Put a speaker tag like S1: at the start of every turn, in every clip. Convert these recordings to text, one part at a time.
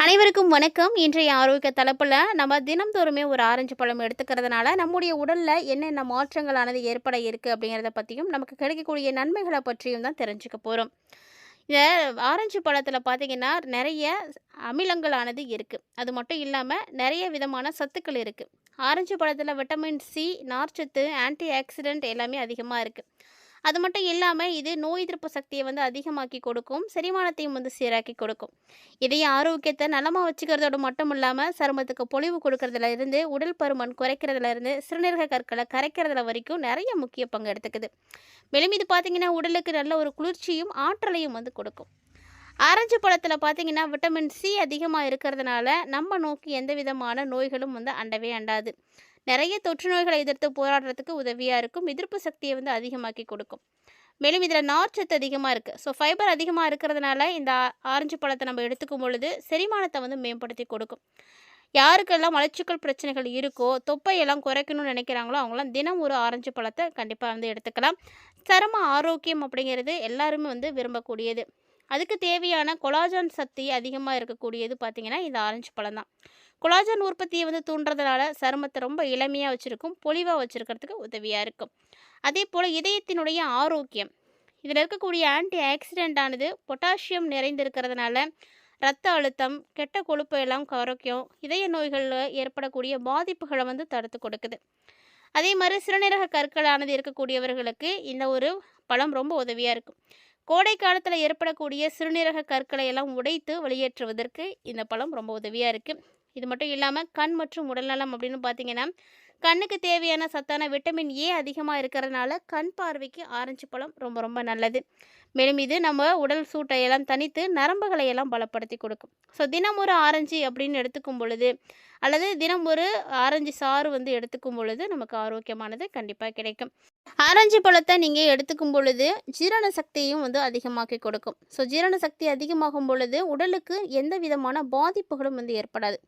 S1: அனைவருக்கும் வணக்கம். இன்றைய ஆரோக்கிய தலைப்புல நம்ம தினம்தோறுமே ஒரு ஆரஞ்சு பழம் எடுத்துக்கிறதுனால நம்முடைய உடல்ல என்னென்ன மாற்றங்களானது ஏற்பட இருக்கு அப்படிங்கிறத பத்தியும், நமக்கு கிடைக்கக்கூடிய நன்மைகள பற்றியும் தான் தெரிஞ்சுக்க போறோம். இந்த ஆரஞ்சு பழத்துல பார்த்தீங்கன்னா, நெறைய அமிலங்களானது இருக்கு. அது மட்டும் இல்லாம நெறைய விதமான சத்துக்கள் இருக்கு. ஆரஞ்சு பழத்துல விட்டமின் சி, நார்ச்சத்து, ஆன்டி ஆக்ஸிடென்ட் எல்லாமே அதிகமா இருக்கு. அது மட்டும் இல்லாம இது நோய் எதிர்ப்பு சக்திய வந்து அதிகமாக்கி கொடுக்கும். செரிமானத்தையும் வந்து சீராக்கி கொடுக்கும். இதய ஆரோக்கியத்த நலமா வச்சுக்கிறதோட மட்டும் இல்லாம, சருமத்துக்கு பொலிவு கொடுக்கறதுல இருந்து, உடல் பருமன் குறைக்கிறதுல இருந்து, சிறுநீரக கற்கள கரைக்கிறதுல வரைக்கும் நெறைய முக்கிய பங்கு எடுத்துக்குது. மேலும் இது பார்த்தீங்கன்னா, உடலுக்கு நல்ல ஒரு குளிர்ச்சியும், ஆற்றலையும் வந்து கொடுக்கும். ஆரஞ்சு பழத்தில பார்த்தீங்கன்னா, விட்டமின் சி அதிகமா இருக்கிறதுனால, நம்ம நோக்கி எந்த விதமான நோய்களும் வந்து அண்டவே அண்டாது. நெறைய தொற்று நோய்களை எதிர்த்து போராடுறதுக்கு உதவியா இருக்கும். எதிர்ப்பு சக்திய வந்து அதிகமாக்கி கொடுக்கும். மேலும் இதில நார்ச்சத்து அதிகமா இருக்கு. ஸோ ஃபைபர் அதிகமா இருக்கிறதுனால, இந்த ஆரஞ்சு பழத்த நம்ம எடுத்துக்கும் பொழுது, செரிமானத்த வந்து மேம்படுத்தி கொடுக்கும். யாருக்கெல்லாம் மலச்சிக்கல் பிரச்சனைகள் இருக்கோ, தொப்பையெல்லாம் குறைக்கணும்னு நினைக்கிறாங்களோ, அவங்கலாம் தினம் ஒரு ஆரஞ்சு பழத்த கண்டிப்பா வந்து எடுத்துக்கலாம். சரும ஆரோக்கியம் அப்படிங்கிறது எல்லாருமே வந்து விரும்பக்கூடியது. அதுக்கு தேவையான கொலாஜன் சக்தி அதிகமா இருக்கக்கூடியது பார்த்தீங்கன்னா, இந்த ஆரஞ்சு பழம் தான். கொலாஜன் உற்பத்திய வந்து தூண்டுறதுனால சருமத்த ரொம்ப இளமையா வச்சிருக்கும். பொலிவா வச்சிருக்கிறதுக்கு உதவியா இருக்கும். அதேபோல இதயத்தினுடைய ஆரோக்கியம். இதில இருக்கக்கூடிய ஆன்டி ஆக்ஸிடென்ட் ஆனது பொட்டாசியம் நிறைந்திருக்கிறதுனால, இரத்த அழுத்தம், கெட்ட கொழுப்பு எல்லாம் குறைக்கும். இதய நோய்கள்ல ஏற்படக்கூடிய பாதிப்புகள வந்து தடுத்து கொடுக்குது. அதே மாரி சிறுநீரக கற்களானது இருக்கக்கூடியவர்களுக்கு இந்த ஒரு பழம் ரொம்ப உதவியா இருக்கும். கோடை காலத்தில ஏற்படக்கூடிய சிறுநீரக கற்களை எல்லாம் உடைத்து வெளியேற்றுவதற்கு இந்த பழம் ரொம்ப உதவியா இருக்கு. இது மட்டும் இல்லாம கண் மற்றும் உடல்நலம் அப்படின்னு பார்த்தீங்கன்னா, கண்ணுக்கு தேவையான சத்தான விட்டமின் ஏ அதிகமா இருக்கிறதுனால, கண் பார்வைக்கு ஆரஞ்சு பழம் ரொம்ப ரொம்ப நல்லது. மேலும் இது நம்ம உடல் சூட்டை எல்லாம் தணித்து, நரம்புகளை எல்லாம் பலப்படுத்தி கொடுக்கும். ஸோ தினம் ஒரு ஆரஞ்சு அப்படின்னு எடுத்துக்கும் பொழுது, அல்லது தினம் ஒரு ஆரஞ்சு சாறு வந்து எடுத்துக்கும் பொழுது, நமக்கு ஆரோக்கியமானது கண்டிப்பா கிடைக்கும். ஆரஞ்சு பழத்த நீங்க எடுத்துக்கும் பொழுது, ஜீரண சக்தியையும் வந்து அதிகமாக்கி கொடுக்கும். ஸோ ஜீரண சக்தி அதிகமாகும் பொழுது, உடலுக்கு எந்த விதமான பாதிப்புகளும் வந்து ஏற்படாது.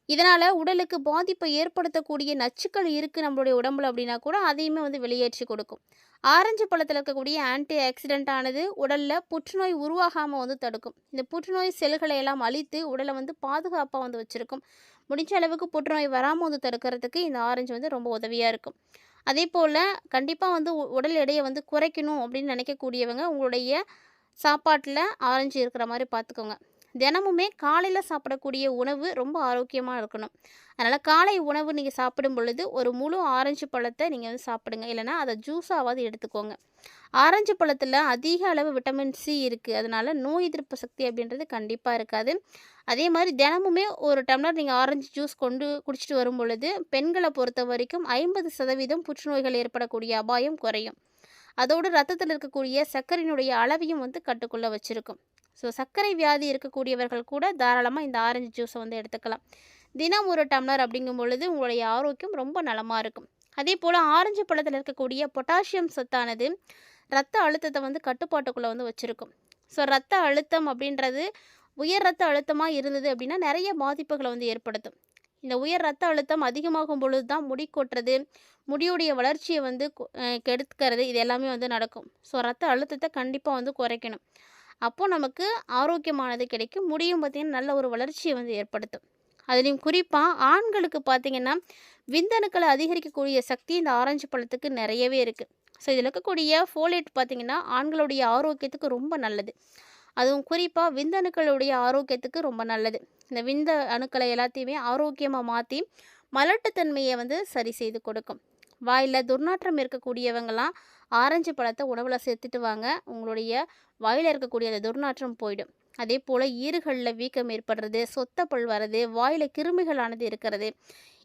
S1: இதனால உடலுக்கு பாதிப்பை ஏற்படுத்தக்கூடிய நச்சுக்கள் இருக்கு நம்மளுடைய உடம்புல அப்படின்னா கூட, அதையுமே வந்து வெளியேற்றி கொடுக்கும். ஆரஞ்சு பழத்துல இருக்கக்கூடிய ஆன்டி ஆக்ஸிடென்ட் ஆனது உடல்ல புற்றுநோய் உருவாகாம வந்து தடுக்கும். இந்த புற்றுநோய் செல்களை எல்லாம் அழித்து உடலை வந்து பாதுகாப்பா வந்து வச்சிருக்கும். முடிஞ்ச அளவுக்கு புற்றுநோய் வராம வந்து தடுக்கிறதுக்கு இந்த ஆரஞ்சு வந்து ரொம்ப உதவியா இருக்கும். அதேபோல கண்டிப்பா வந்து உடல் எடையை வந்து குறைக்கணும் அப்படின்னு நினைக்கக்கூடியவங்க, உங்களுடைய சாப்பாட்டுல ஆரஞ்சு இருக்கிற மாரி பார்த்துக்கோங்க. தினமுமே காலையில சாப்பிடக்கூடிய உணவு ரொம்ப ஆரோக்கியமா இருக்கணும். அதனால காலை உணவு நீங்க சாப்பிடும் பொழுது, ஒரு முழு ஆரஞ்சு பழத்த நீங்க வந்து சாப்பிடுங்க. இல்லன்னா அத ஜூஸாவாவது எடுத்துக்கோங்க. ஆரஞ்சு பழத்துல அதிக அளவு விட்டமின் சி இருக்கு. அதனால நோய் எதிர்ப்பு சக்தி அப்படின்றது கண்டிப்பா இருக்காது. அதே மாரி தினமுமே ஒரு டம்ளர் நீங்க ஆரஞ்சு ஜூஸ் கொண்டு குடிச்சிட்டு வரும் பொழுது, பெண்கள பொறுத்தவரைக்கும் 50% புற்றுநோய்கள் ஏற்படக்கூடிய அபாயம் குறையும். அதோடு ரத்தத்தில் இருக்கக்கூடிய சர்க்கரையினுடைய அளவையும் வந்து கட்டுக்குள்ள வச்சிருக்கும். ஸோ சர்க்கரை வியாதி இருக்கக்கூடியவர்கள் கூட தாராளமா இந்த ஆரஞ்சு ஜூஸை வந்து எடுத்துக்கலாம். தினம் ஒரு டம்ளர் அப்படிங்கும் பொழுது உங்களுடைய ஆரோக்கியம் ரொம்ப நலமா இருக்கும். அதேபோல ஆரஞ்சு பழத்தில் இருக்கக்கூடிய பொட்டாசியம் சத்தானது ரத்த அழுத்தத்தை வந்து கட்டுப்பாட்டுக்குள்ள வந்து வச்சிருக்கும். ஸோ ரத்த அழுத்தம் அப்படின்றது உயர் ரத்த அழுத்தமா இருந்தது அப்படின்னா நெறைய பாதிப்புகள வந்து ஏற்படுத்தும். இந்த உயர் ரத்த அழுத்தம் அதிகமாகும் பொழுது தான் முடி கொட்டுறது, முடியுடைய வளர்ச்சிய வந்து கெடுத்துக்கிறது இது எல்லாமே வந்து நடக்கும். ஸோ ரத்த அழுத்தத்த கண்டிப்பா வந்து குறைக்கணும். அப்போ நமக்கு ஆரோக்கியமானது கிடைக்கும். முடியும் பார்த்தீங்கன்னா, நல்ல ஒரு வளர்ச்சிய வந்து ஏற்படுத்தும். அதுலயும் குறிப்பா ஆண்களுக்கு பார்த்தீங்கன்னா, விந்தணுக்கள அதிகரிக்கக்கூடிய சக்தி இந்த ஆரஞ்சு பழத்துக்கு நெறையவே இருக்கு. ஸோ இதில இருக்கக்கூடிய ஃபோலேட் பார்த்தீங்கன்னா, ஆண்களுடைய ஆரோக்கியத்துக்கு ரொம்ப நல்லது. அதுவும் குறிப்பா விந்தணுக்களுடைய ஆரோக்கியத்துக்கு ரொம்ப நல்லது. இந்த விந்த அணுக்களை எல்லாத்தையுமே ஆரோக்கியமா மாத்தி, மலட்டுத்தன்மைய வந்து சரி செய்து கொடுக்கும். வாயில துர்நாற்றம் இருக்கக்கூடியவங்கலாம் ஆரஞ்சு பழத்த உணவுல சேர்த்துட்டு வாங்க. உங்களுடைய வாயில இருக்கக்கூடிய அந்த துர்நாற்றம் போயிடும். அதேபோல ஈறுகள்ல வீக்கம் ஏற்படுறது, சொத்த பல் வர்றது, வாயில கிருமிகளானது இருக்கிறது.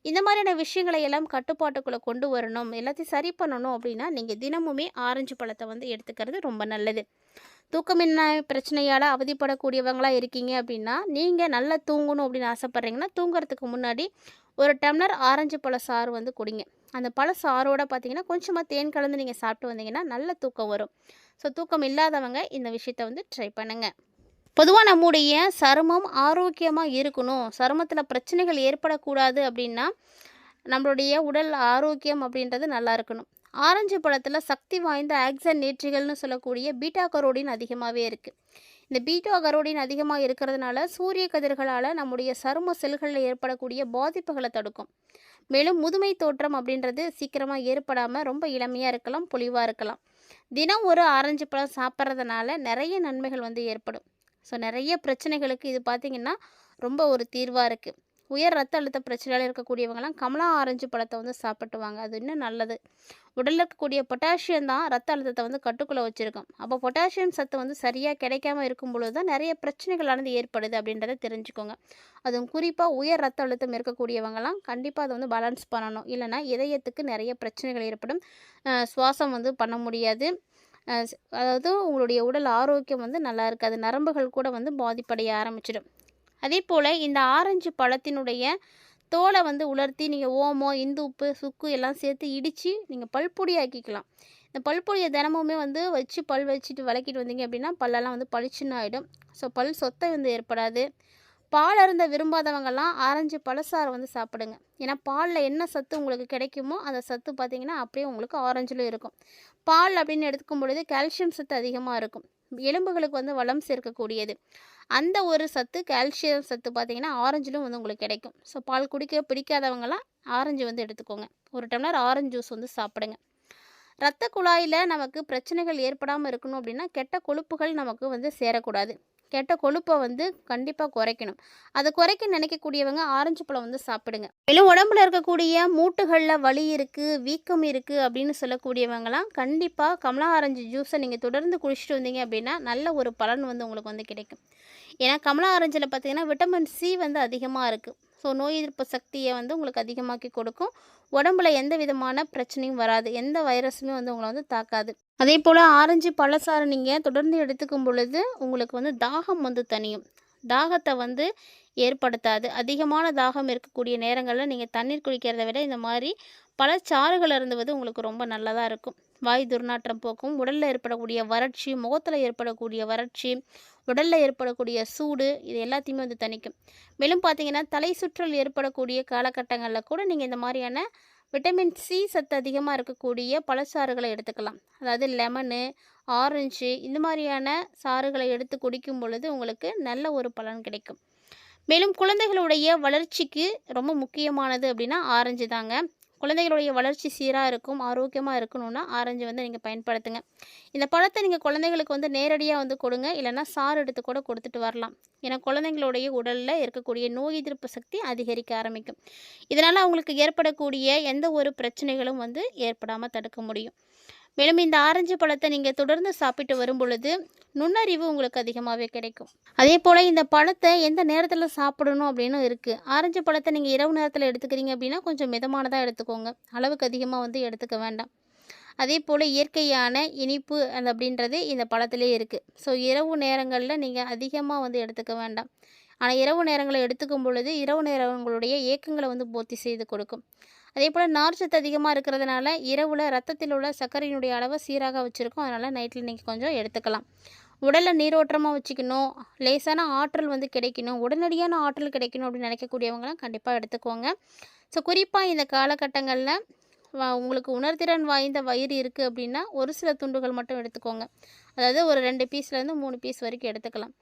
S1: இந்த மாதிரியான விஷயங்களை எல்லாம் கட்டுப்பாட்டுக்குள்ள கொண்டு வரணும், எல்லாத்தையும் சரி பண்ணணும் அப்படின்னா, நீங்க தினமுமே ஆரஞ்சு பழத்த வந்து எடுத்துக்கிறது ரொம்ப நல்லது. தூக்கமின்மை பிரச்சனையால அவதிப்படக்கூடியவங்களா இருக்கீங்க அப்படின்னா, நீங்க நல்லா தூங்கணும் அப்படின்னு ஆசைப்படுறீங்கன்னா, தூங்குறதுக்கு முன்னாடி ஒரு டம்ளர் ஆரஞ்சு பழ சாறு வந்து குடிங்க. அந்த பழ சாறோட பார்த்தீங்கன்னா, கொஞ்சமா தேன் கலந்து நீங்க சாப்பிட்டு வந்தீங்கன்னா, நல்ல தூக்கம் வரும். ஸோ தூக்கம் இல்லாதவங்க இந்த விஷயத்த வந்து ட்ரை பண்ணுங்க. பொதுவா நம்முடைய சருமம் ஆரோக்கியமா இருக்கணும், சருமத்தில பிரச்சனைகள் ஏற்படக்கூடாது அப்படின்னா, நம்மளுடைய உடல் ஆரோக்கியம் அப்படின்றது நல்லா இருக்கணும். ஆரஞ்சு பழத்தில சக்தி வாய்ந்த ஆக்சன் நேற்றிகள்னு சொல்லக்கூடிய பீட்டா கரோடின் அதிகமாவே இருக்கு. இந்த பீட்டா கரோடின் அதிகமாக இருக்கிறதுனால சூரிய கதிர்களால் நம்முடைய சரும செல்களில் ஏற்படக்கூடிய பாதிப்புகளை தடுக்கும். மேலும் முதுமை தோற்றம் அப்படின்றது சீக்கிரமாக ஏற்படாமல் ரொம்ப இளமையாக இருக்கலாம், பொலிவாக இருக்கலாம். தினம் ஒரு ஆரஞ்சு பழம் சாப்பிட்றதுனால நிறைய நன்மைகள் வந்து ஏற்படும். ஸோ நிறைய பிரச்சனைகளுக்கு இது பார்த்திங்கன்னா ரொம்ப ஒரு தீர்வாக இருக்குது. உயர் ரத்த அழுத்த பிரச்சனையில் இருக்கக்கூடியவங்களாம் கமலா ஆரஞ்சு பழத்தை வந்து சாப்பிட்டுவாங்க. அது இன்னும் நல்லது. உடலில் இருக்கக்கூடிய பொட்டாசியம் தான் ரத்த அழுத்தத்தை வந்து கட்டுக்குள்ளே வச்சுருக்கும். அப்போ பொட்டாசியம் சத்து வந்து சரியாக கிடைக்காம இருக்கும் பொழுது தான் நிறைய பிரச்சனைகளானது ஏற்படுது அப்படின்றத தெரிஞ்சுக்கோங்க. அதுவும் குறிப்பாக உயர் ரத்த அழுத்தம் இருக்கக்கூடியவங்களாம் கண்டிப்பாக அதை வந்து பேலன்ஸ் பண்ணணும். இல்லைனா இதயத்துக்கு நிறைய பிரச்சனைகள் ஏற்படும். சுவாசம் வந்து பண்ண முடியாது. அதாவது உங்களுடைய உடல் ஆரோக்கியம் வந்து நல்லா இருக்காது. நரம்புகள் கூட வந்து பாதிப்படைய ஆரம்பிச்சிடும். அதே போல் இந்த ஆரஞ்சு பழத்தினுடைய தோலை வந்து உலர்த்தி நீங்கள் ஓமம், இந்து உப்பு, சுக்கு எல்லாம் சேர்த்து இடித்து நீங்கள் பல்பொடி ஆக்கிக்கலாம். இந்த பல்பொடியை தினமுமே வந்து வச்சு பல் வச்சுட்டு விளக்கிட்டு வந்தீங்க அப்படின்னா பல்லெல்லாம் வந்து பளிச்சுன்னு ஆகிடும். ஸோ பல் சொத்தை வந்து ஏற்படாது. பால் அருந்த விரும்பாதவங்கெல்லாம் ஆரஞ்சு பழச்சாறு வந்து சாப்பிடுங்க. ஏன்னா பாலில் என்ன சத்து உங்களுக்கு கிடைக்குமோ அந்த சத்து பார்த்திங்கன்னா அப்படியே உங்களுக்கு ஆரஞ்சிலும் இருக்கும். பால் அப்படின்னு எடுத்துக்கும் பொழுது கால்சியம் சத்து அதிகமாக இருக்கும். எலும்புகளுக்கு வந்து வளம் சேர்க்கக்கூடியது. அந்த ஒரு சத்து கால்சியம் சத்து பார்த்திங்கன்னா ஆரஞ்சிலும் வந்து உங்களுக்கு கிடைக்கும். ஸோ பால் குடிக்க பிடிக்காதவங்களாம் ஆரஞ்சு வந்து எடுத்துக்கோங்க. ஒரு டம்ளர் ஆரஞ்சு ஜூஸ் வந்து சாப்பிடுங்க. இரத்த குழாயில் நமக்கு பிரச்சனைகள் ஏற்படாமல் இருக்கணும் அப்படின்னா கெட்ட கொழுப்புகள் நமக்கு வந்து சேரக்கூடாது. கெட்ட கொழுப்பை வந்து கண்டிப்பாக குறைக்கணும். அதை குறைக்க நினைக்கக்கூடியவங்க ஆரஞ்சு பழம் வந்து சாப்பிடுங்க. மேலும் உடம்புல இருக்கக்கூடிய மூட்டுகளில் வலி இருக்குது, வீக்கம் இருக்குது அப்படின்னு சொல்லக்கூடியவங்களாம் கண்டிப்பாக கமலா ஆரஞ்சு ஜூஸை நீங்கள் தொடர்ந்து குடிச்சிட்டு வந்தீங்க அப்படின்னா நல்ல ஒரு பலன் வந்து உங்களுக்கு வந்து கிடைக்கும். ஏன்னா கமலா ஆரஞ்சில் பார்த்திங்கன்னா விட்டமின் சி வந்து அதிகமாக இருக்குது. ஸோ நோய் எதிர்ப்பு சக்தியை வந்து உங்களுக்கு அதிகமாக்கி கொடுக்கும். உடம்புல எந்த விதமான பிரச்சனையும் வராது. எந்த வைரஸுமே வந்து உங்களை வந்து தாக்காது. அதே போல் ஆரஞ்சு பழச்சாறு நீங்கள் தொடர்ந்து எடுத்துக்கும் பொழுது உங்களுக்கு வந்து தாகம் வந்து தணியும். தாகத்தை வந்து ஏற்படுத்தாது. அதிகமான தாகம் இருக்கக்கூடிய நேரங்களில் நீங்கள் தண்ணீர் குடிக்கிறத விட இந்த மாதிரி பழச்சாறுகள் அருந்துவது உங்களுக்கு ரொம்ப நல்லதாக இருக்கும். வாய் துர்நாற்றம் போக்கும். உடலில் ஏற்படக்கூடிய வறட்சி, முகத்தில் ஏற்படக்கூடிய வறட்சி, உடலில் ஏற்படக்கூடிய சூடு இது எல்லாத்தையுமே வந்து தணிக்கும். மேலும் பார்த்திங்கன்னா தலை சுற்றல் ஏற்படக்கூடிய காலகட்டங்களில் கூட நீங்கள் இந்த மாதிரியான விட்டமின் சி சத்து அதிகமாக இருக்கக்கூடிய பழச்சாறுகளை எடுத்துக்கலாம். அதாவது லெமனு, ஆரஞ்சு இந்த மாதிரியான சாறுகளை எடுத்து குடிக்கும் பொழுது உங்களுக்கு நல்ல ஒரு பலன் கிடைக்கும். மேலும் குழந்தைகளுடைய வளர்ச்சிக்கு ரொம்ப முக்கியமானது அப்படின்னா ஆரஞ்சு தாங்க. குழந்தைகளுடைய வளர்ச்சி சீராக இருக்கும், ஆரோக்கியமாக இருக்கணும்னா ஆரஞ்சு வந்து நீங்கள் பயன்படுத்துங்க. இந்த பழத்தை நீங்கள் குழந்தைகளுக்கு வந்து நேரடியாக வந்து கொடுங்க. இல்லைன்னா சாறு எடுத்து கூட கொடுத்துட்டு வரலாம். ஏன்னா குழந்தைங்களுடைய உடலில் இருக்கக்கூடிய நோய் எதிர்ப்பு சக்தி அதிகரிக்க ஆரம்பிக்கும். இதனால் அவங்களுக்கு ஏற்படக்கூடிய எந்த ஒரு பிரச்சனைகளும் வந்து ஏற்படாமல் தடுக்க முடியும். மேலும் இந்த ஆரஞ்சு பழத்தை நீங்கள் தொடர்ந்து சாப்பிட்டு வரும் பொழுது நுண்ணறிவு உங்களுக்கு அதிகமாகவே கிடைக்கும். அதே போல் இந்த பழத்தை எந்த நேரத்தில் சாப்பிடணும் அப்படின்னு இருக்குது. ஆரஞ்சு பழத்தை நீங்கள் இரவு நேரத்தில் எடுத்துக்கிறீங்க அப்படின்னா கொஞ்சம் மிதமானதாக எடுத்துக்கோங்க. அளவுக்கு அதிகமாக வந்து எடுத்துக்க வேண்டாம். அதே போல் இயற்கையான இனிப்பு அப்படின்றது இந்த பழத்திலே இருக்குது. ஸோ இரவு நேரங்களில் நீங்கள் அதிகமாக வந்து எடுத்துக்க வேண்டாம். ஆனால் இரவு நேரங்களை எடுத்துக்கும் பொழுது இரவு நேரங்களுடைய ஏக்கங்களை வந்து பூர்த்தி செய்து கொடுக்கும். அதே போல் நார்ச்சத்து அதிகமாக இருக்கிறதுனால இரவில் ரத்தத்தில் உள்ள சர்க்கரையினுடைய அளவை சீராக வச்சுருக்கும். அதனால் நைட்டில் நீங்கள் கொஞ்சம் எடுத்துக்கலாம். உடலை நீரோட்டமாக வச்சுக்கணும், லேசான ஆற்றல் வந்து கிடைக்கணும், உடனடியான ஆற்றல் கிடைக்கணும் அப்படின்னு நினைக்கக்கூடியவங்களாம் கண்டிப்பாக எடுத்துக்கோங்க. ஸோ குறிப்பாக இந்த காலகட்டங்களில் உங்களுக்கு உணர்திறன் வாய்ந்த வயிறு இருக்குது அப்படின்னா ஒரு சில துண்டுகள் மட்டும் எடுத்துக்கோங்க. அதாவது ஒரு 2 பீஸ்லேருந்து 3 பீஸ் வரைக்கும் எடுத்துக்கலாம்.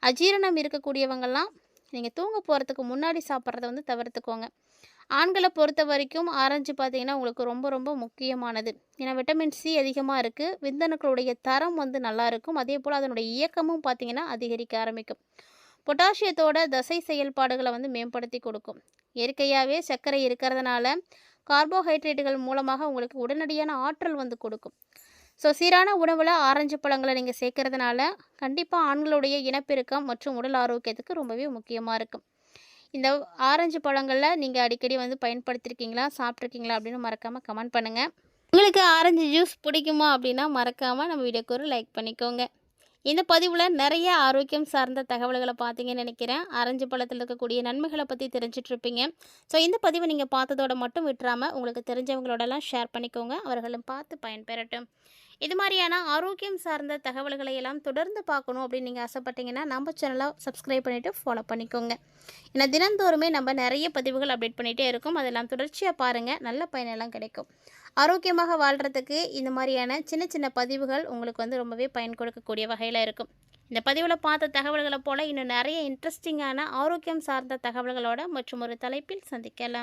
S1: அஜீரணம் இருக்கக்கூடியவங்கள்லாம் நீங்கள் தூங்க போகிறதுக்கு முன்னாடி சாப்பிட்றத வந்து தவிர்த்துக்கோங்க. ஆண்களை பொறுத்த வரைக்கும் ஆரஞ்சு பார்த்திங்கன்னா உங்களுக்கு ரொம்ப ரொம்ப முக்கியமானது. ஏன்னா விட்டமின் சி அதிகமாக இருக்குது. விந்தணுக்களுடைய தரம் வந்து நல்லாயிருக்கும். அதே போல் அதனுடைய இயக்கமும் பார்த்திங்கன்னா அதிகரிக்க ஆரம்பிக்கும். பொட்டாசியத்தோட தசை செயல்பாடுகளை வந்து மேம்படுத்தி கொடுக்கும். இயற்கையாகவே சர்க்கரை இருக்கிறதுனால கார்போஹைட்ரேட்டுகள் மூலமாக உங்களுக்கு உடனடியான ஆற்றல் வந்து கொடுக்கும். ஸோ சீரான உணவில் ஆரஞ்சு பழங்களை நீங்கள் சேர்க்கறதுனால கண்டிப்பாக ஆண்களுடைய இனப்பெருக்கம் மற்றும் உடல் ஆரோக்கியத்துக்கு ரொம்பவே முக்கியமாக இருக்கும். இந்த ஆரஞ்சு பழங்களில் நீங்கள் அடிக்கடி வந்து பயன்படுத்தியிருக்கீங்களா, சாப்பிட்ருக்கீங்களா அப்படின்னு மறக்காமல் கமெண்ட் பண்ணுங்கள். உங்களுக்கு ஆரஞ்சு ஜூஸ் பிடிக்குமா அப்படின்னா மறக்காமல் நம்ம வீடியோக்கு ஒரு லைக் பண்ணிக்கோங்க. இந்த பதிவில் நிறைய ஆரோக்கியம் சார்ந்த தகவல்களை பார்த்தீங்கன்னு நினைக்கிறேன். ஆரஞ்சு பழத்தில் இருக்கக்கூடிய நன்மைகளை பற்றி தெரிஞ்சிட்ருப்பீங்க. ஸோ இந்த பதிவை நீங்கள் பார்த்ததோடு மட்டும் விட்டுறாமல் உங்களுக்கு தெரிஞ்சவங்களோடலாம் ஷேர் பண்ணிக்கோங்க. அவர்களும் பார்த்து பயன்பெறட்டும். இது மாதிரியான ஆரோக்கியம் சார்ந்த தகவல்களை எல்லாம் தொடர்ந்து பார்க்கணும் அப்படின்னு நீங்கள் ஆசைப்பட்டீங்கன்னா நம்ம சேனலை சப்ஸ்கிரைப் பண்ணிவிட்டு ஃபாலோ பண்ணிக்கோங்க. ஏன்னா தினந்தோறுமே நம்ம நிறைய பதிவுகள் அப்டேட் பண்ணிகிட்டே இருக்கோம். அதெல்லாம் தொடர்ச்சியாக பாருங்கள், நல்ல பயனெல்லாம் கிடைக்கும். ஆரோக்கியமாக வாழ்கிறதுக்கு இந்த மாதிரியான சின்ன சின்ன பதிவுகள் உங்களுக்கு வந்து ரொம்பவே பயன் கொடுக்கக்கூடிய வகையில் இருக்கும். இந்த பதிவில் பார்த்த தகவல்களை போல இன்னும் நிறைய இன்ட்ரெஸ்டிங்கான ஆரோக்கியம் சார்ந்த தகவல்களோட மற்றும் ஒரு தலைப்பில் சந்திக்கலாம்.